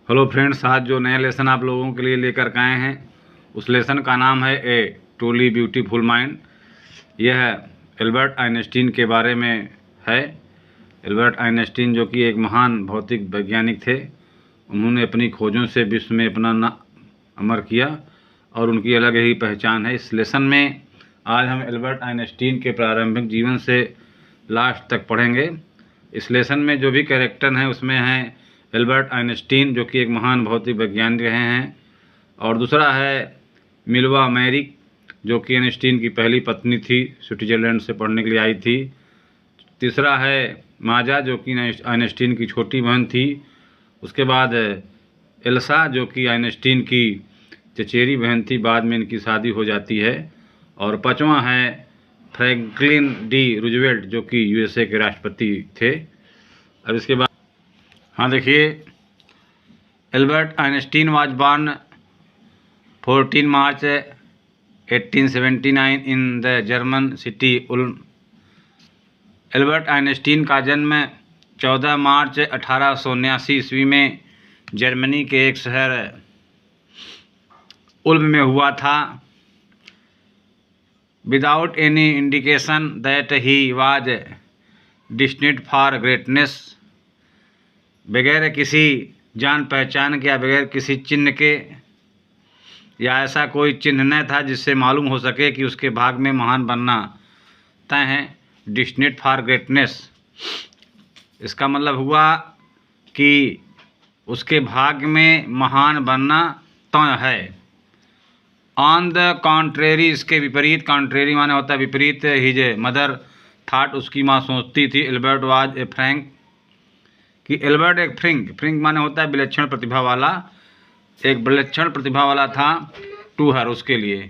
Hello friends, आज जो नया लेसन आप लोगों के लिए लेकर के आए हैं उस लेसन का नाम है ए ट्रूली ब्यूटीफुल माइंड। यह एल्बर्ट आइंस्टीन के बारे में है। एल्बर्ट आइंस्टीन जो कि एक महान भौतिक वैज्ञानिक थे, उन्होंने अपनी खोजों से विश्व में अपना नाम अमर किया और उनकी अलग ही पहचान है। इस लेसन में आज हम एल्बर्ट आइंस्टीन के प्रारंभिक जीवन से लास्ट तक पढ़ेंगे। इस लेसन में जो भी कैरेक्टर हैं उसमें हैं एल्बर्ट आइंस्टीन जो कि एक महान भौतिक वैज्ञानिक रहे हैं, और दूसरा है मिल्वा मैरी जो कि आइंस्टीन की पहली पत्नी थी, स्विट्जरलैंड से पढ़ने के लिए आई थी। तीसरा है माजा जो कि आइंस्टीन की छोटी बहन थी। उसके बाद एल्सा जो कि आइंस्टीन की चचेरी बहन थी, बाद में इनकी शादी हो जाती है। और पांचवा है फ्रैंकलिन डी रूजवेल्ट जो कि यूएसए के राष्ट्रपति थे। अब इसके बाद हाँ देखिए, Albert Einstein was born 14 March 1879 in the German city Uloom. Albert Einstein का जन्म 14 मार्च 1879 ईस्वी में जर्मनी के एक शहर उल्म में हुआ था। Without any indication that he was destined for greatness, बगैर किसी जान पहचान के या बगैर किसी चिन्ह के, या ऐसा कोई चिन्ह न था जिससे मालूम हो सके कि उसके भाग में महान बनना तय है। डिस्टिन्ड फॉर ग्रेटनेस इसका मतलब हुआ कि उसके भाग में महान बनना तय है। ऑन द कॉन्ट्रेरी, इसके विपरीत, कॉन्ट्रेरी माने होता है विपरीत, हिज मदर थाट, उसकी माँ सोचती थी, एल्बर्ट वाज ए फ्रैंक, कि एल्बर्ट एक फ्रिंक माने होता है विलक्षण प्रतिभा वाला, एक विलक्षण प्रतिभा वाला था टू हर, उसके लिए।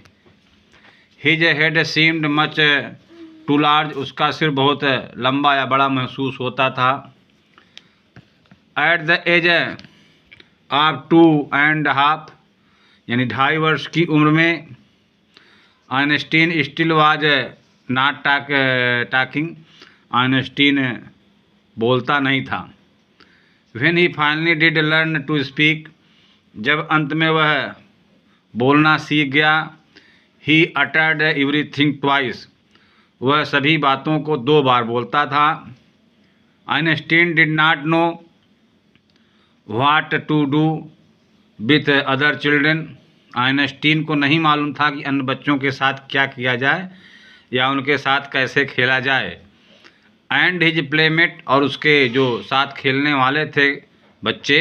His head seemed much too large, उसका सिर बहुत लंबा या बड़ा महसूस होता था। एट द एज ऑफ 2.5 यानी 2.5 वर्ष की उम्र में Einstein still was not talking, Einstein बोलता नहीं था। When he finally did learn to speak, जब अंत में वह बोलना सीख गया, he uttered everything twice, वह सभी बातों को 2 बार बोलता था। Einstein did not know what to do with other children, Einstein को नहीं मालूम था कि अन्य बच्चों के साथ क्या किया जाए या उनके साथ कैसे खेला जाए। एंड हिज प्लेमेट, और उसके जो साथ खेलने वाले थे बच्चे,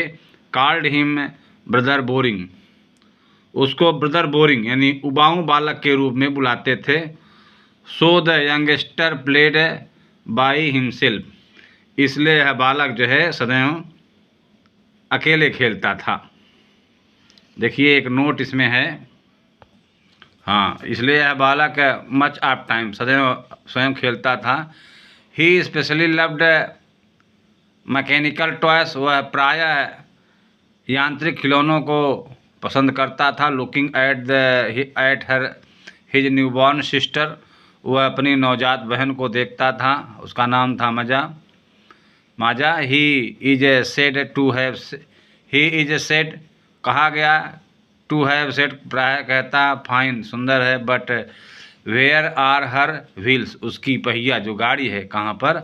कॉल्ड हिम ब्रदर बोरिंग, उसको ब्रदर बोरिंग यानी उबाऊ बालक के रूप में बुलाते थे। So the youngster played by himself, इसलिए यह बालक जो है सदैव अकेले खेलता था। देखिए एक नोट इसमें है, हाँ, इसलिए यह बालक मच ऑफ टाइम सदैव स्वयं खेलता था। ही स्पेशली लव्ड मैकेनिकल टॉयस, वह प्रायः यांत्रिक खिलौनों को पसंद करता था। Looking at her his newborn sister, वह अपनी नवजात बहन को देखता था, उसका नाम था Maja. He is said to have, he is said कहा गया, टू हैव सेड प्रायः कहता, फाइन सुंदर है, but where are her wheels, उसकी पहिया जो गाड़ी है कहाँ पर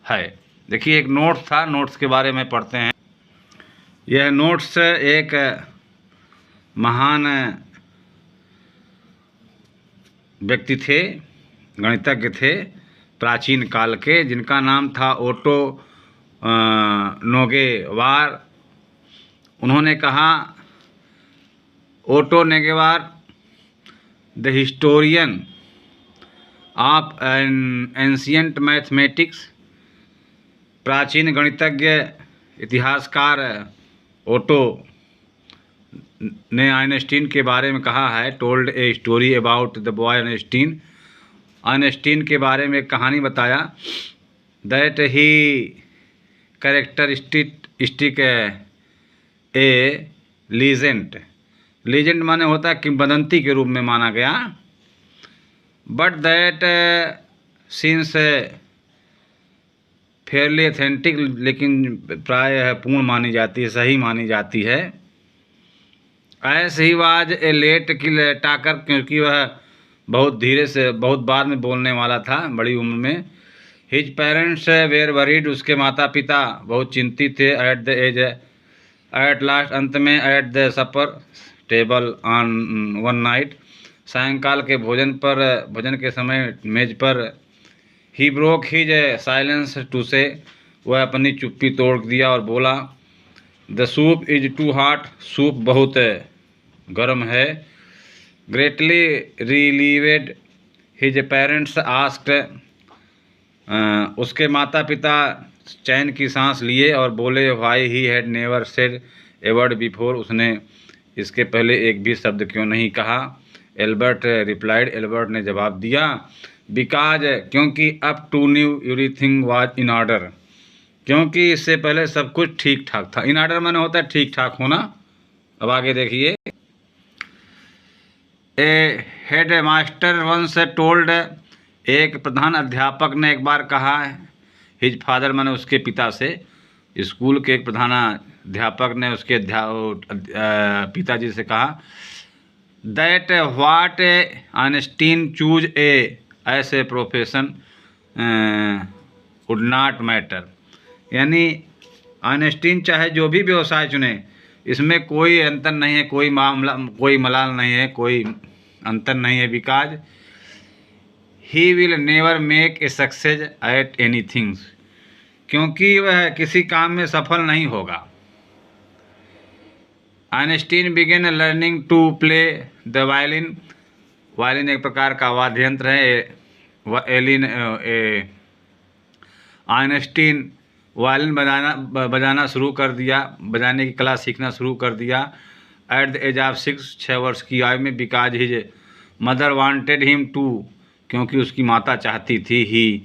है। देखिए एक नोट्स था, नोट्स के बारे में पढ़ते हैं। यह नोट्स एक महान व्यक्ति थे, गणितज्ञ थे प्राचीन काल के, जिनका नाम था ओटो नेगेवार। उन्होंने कहा, Otto Neugebauer the historian of ancient mathematics, प्राचीन गणितज्ञ इतिहासकार ओटो ने आइंस्टीन के बारे में कहा है। Told a story about the boy Einstein, Einstein के बारे में कहानी बताया। That he characteristic A legend माने होता है किंवदंती के रूप में माना गया। But that since Fairlie authentic, लेकिन प्राय पूर्ण मानी जाती है, सही मानी जाती है। As he was a late की टाकर, क्योंकि वह बहुत धीरे से बहुत बाद में बोलने वाला था, बड़ी उम्र में। हिज पेरेंट्स वेर वरीड, उसके माता पिता बहुत चिंतित थे। At the age, at last, अंत में, at the supper table on one night, सायंकाल के भोजन के समय मेज पर, he broke his silence to say, वह अपनी चुप्पी तोड़ दिया और बोला, the soup is too hot, soup बहुत गर्म है। Greatly relieved, his parents asked, उसके माता पिता चैन की सांस लिए और बोले, why he had never said a word before, उसने इसके पहले एक भी शब्द क्यों नहीं कहा। एल्बर्ट रिप्लाइड, एल्बर्ट ने जवाब दिया, बिकॉज, क्योंकि up to now everything was in order, क्योंकि इससे पहले सब कुछ ठीक ठाक था। इन ऑर्डर माने होता है ठीक ठाक होना। अब आगे देखिए, ए हेड मास्टर वंस टोल्ड, एक प्रधान अध्यापक ने एक बार कहा, हिज फादर माने उसके पिता से, स्कूल के एक प्रधान अध्यापक ने उसके पिताजी से कहा, that what Einstein choose a ऐसे प्रोफेशन वुड नॉट मैटर, यानी आइंस्टीन चाहे जो भी व्यवसाय चुने, इसमें कोई अंतर नहीं है, कोई मलाल नहीं है, कोई अंतर नहीं है। Because he will never make a success at anything, क्योंकि वह किसी काम में सफल नहीं होगा। Einstein began learning to play the violin, violin एक प्रकार का वाद्य यंत्र है। आइंस्टीन वायलिन बजाना शुरू कर दिया, बजाने की कला सीखना शुरू कर दिया। एट द एज ऑफ 6 वर्ष की आयु में। Because his mother wanted him to, क्योंकि उसकी माता चाहती थी। He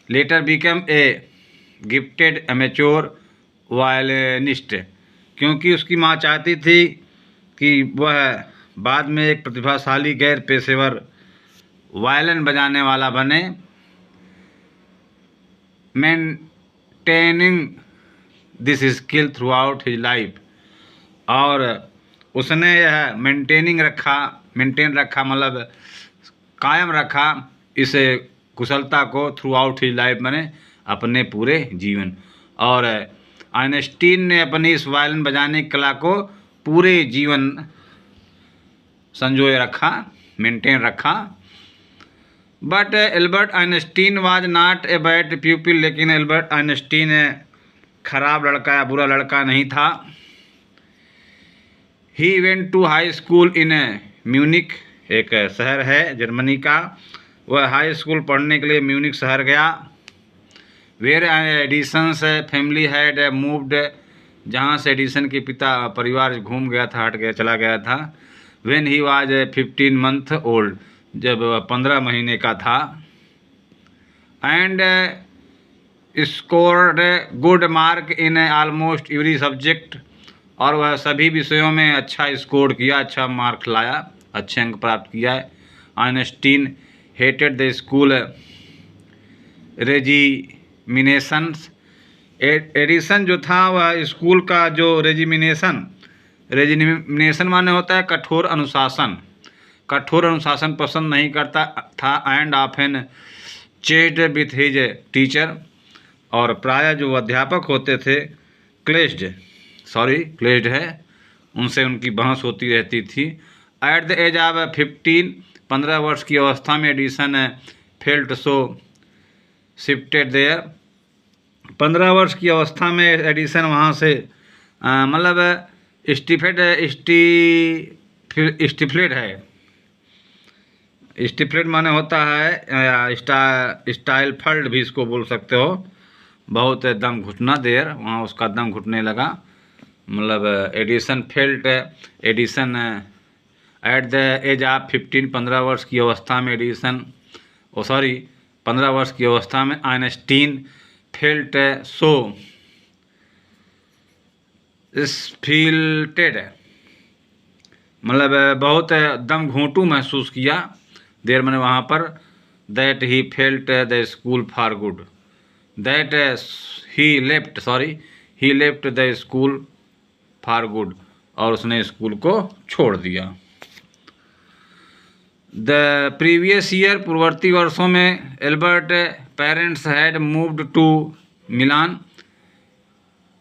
later become a gifted amateur violinist, क्योंकि उसकी माँ चाहती थी कि वह बाद में एक प्रतिभाशाली गैर पेशेवर वायलिन बजाने वाला बने। Maintaining this skill through out his life, और उसने यह मेंटेन रखा मतलब कायम रखा इस कुशलता को थ्रू आउट हिज लाइफ, माने अपने पूरे जीवन। और आइंस्टीन ने अपनी इस वायलिन बजाने की कला को पूरे जीवन संजोए रखा, मेंटेन रखा। But Albert Einstein was not a bad प्यूपिल, लेकिन एल्बर्ट आइंस्टीन खराब लड़का या बुरा लड़का नहीं था। He went to high school in Munich, एक शहर है जर्मनी का, वह हाई स्कूल पढ़ने के लिए म्यूनिक शहर गया। Where Edison's family had moved, जहाँ से एडिसन के पिता परिवार घूम गया था, चला गया था। When he was 15 month old, जब 15 महीने का था। And scored good mark in almost every subject, और वह सभी विषयों में अच्छा स्कोर किया, अच्छा मार्क लाया, अच्छे अंक प्राप्त किया है। Einstein hated the school regimentations, Edison जो था वह स्कूल का जो रेजिमिनेशन माने होता है कठोर अनुशासन पसंद नहीं करता था। And often chased with his teacher, और प्रायः जो अध्यापक होते थे क्लेश्ड है, उनसे उनकी बहस होती रहती थी। एट द एज ऑफ 15 वर्ष की अवस्था में Edison felt so shifted there, 15 वर्ष की अवस्था में एडिसन वहाँ से मतलब स्टिफ्लेड माने होता है स्टाइलफल्ड भी इसको बोल सकते हो, बहुत दम घुटना देर, वहाँ उसका दम घुटने लगा, मतलब Edison felt Edison at the age of 15 वर्ष की अवस्था में 15 वर्ष की अवस्था में आइंस्टीन फेल्ट सो स्फिल्टेड, मतलब बहुत दम घोंटू महसूस किया देर मैंने वहाँ पर। That he felt the school for good, that he left the school for good, और उसने स्कूल को छोड़ दिया। द प्रीवियस ईयर, पूर्ववर्ती वर्षों में, Albert parents had moved to Milan,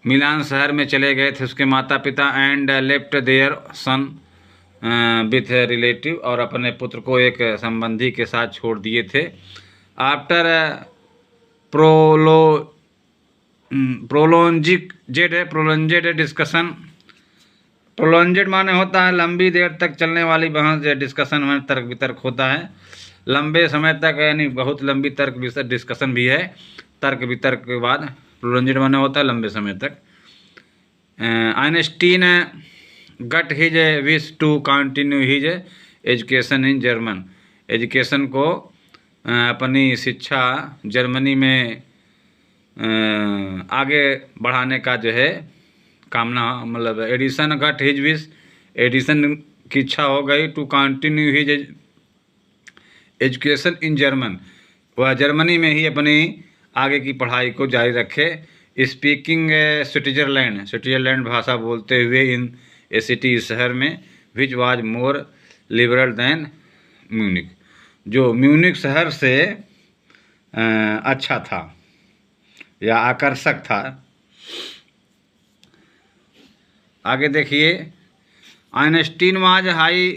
Milan शहर में चले गए थे उसके माता पिता, and left their son with relative, और अपने पुत्र को एक संबंधी के साथ छोड़ दिए थे। आफ्टर प्रोलॉन्जेड डिस्कशन, प्रोलॉन्जेड माने होता है लंबी देर तक चलने वाली बहस, डिस्कशन में तर्क वितर्क होता है, लंबे समय तक, यानी बहुत लंबी तर्क वितर्क डिस्कशन भी है, तर्क वितर्क के बाद प्रोलॉन्जेड माने होता है लंबे समय तक। Einstein got his wish to continue his education in German, education को अपनी शिक्षा जर्मनी में आगे बढ़ाने का जो है कामना, मतलब Edison got his wish, Edison की इच्छा हो गई to continue his education in German, वह जर्मनी में ही अपनी आगे की पढ़ाई को जारी रखे। स्पीकिंग स्विट्जरलैंड भाषा बोलते हुए इन ए सिटी, शहर में, which was more liberal than Munich, जो म्यूनिक शहर से अच्छा था या आकर्षक था। आगे देखिए, Einstein was highly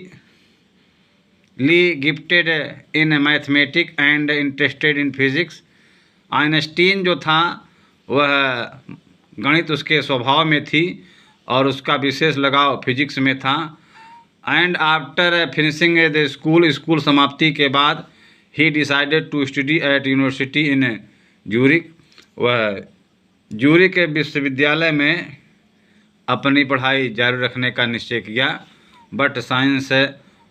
gifted in mathematics and interested in physics, Einstein जो था वह गणित उसके स्वभाव में थी और उसका विशेष लगाव फिजिक्स में था। And after finishing the school समाप्ति के बाद, he decided to study at university in Zurich, वह ज्यूरिक के विश्वविद्यालय में अपनी पढ़ाई जारी रखने का निश्चय किया। But science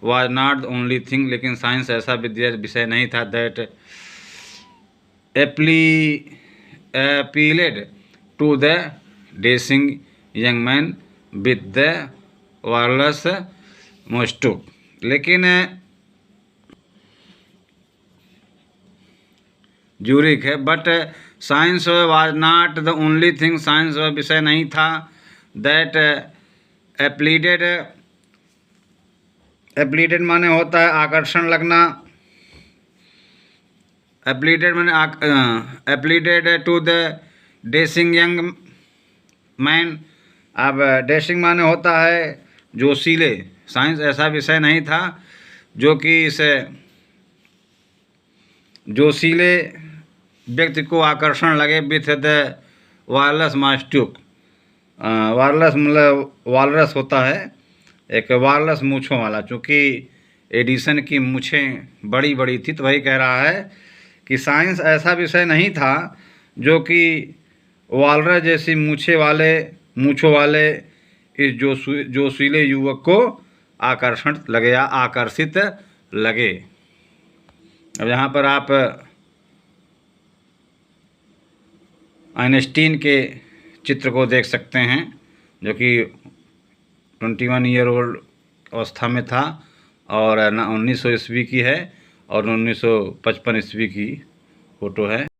was not the only thing, लेकिन साइंस ऐसा विषय नहीं था that appealed to the dashing young man with the wireless मोस्टुक, लेकिन ज्यूरिक है। But science was not the only thing, science वह विषय नहीं था दैट एप्लीडेड माने होता है आकर्षण लगना, appealed to the dashing young man, अब डेसिंग माने होता है जोशीले, साइंस ऐसा विषय नहीं था जो कि इस जोशीले व्यक्ति को आकर्षण लगे विथ द वायरलेस मास्ट्यूक, वायरलेस मतलब वालरस होता है एक वायरलेस मूँछों वाला, चूँकि एडिसन की मूँछें बड़ी बड़ी थी तो वही कह रहा है कि साइंस ऐसा विषय नहीं था जो कि वालरस जैसी मूँछों वाले इस जोशीले युवक को आकर्षण लगे या आकर्षित लगे। अब यहाँ पर आप आइंस्टीन के चित्र को देख सकते हैं जो कि 21 ईयर ओल्ड अवस्था में था और 1900 ईस्वी की है और 1955 ईस्वी की फ़ोटो है।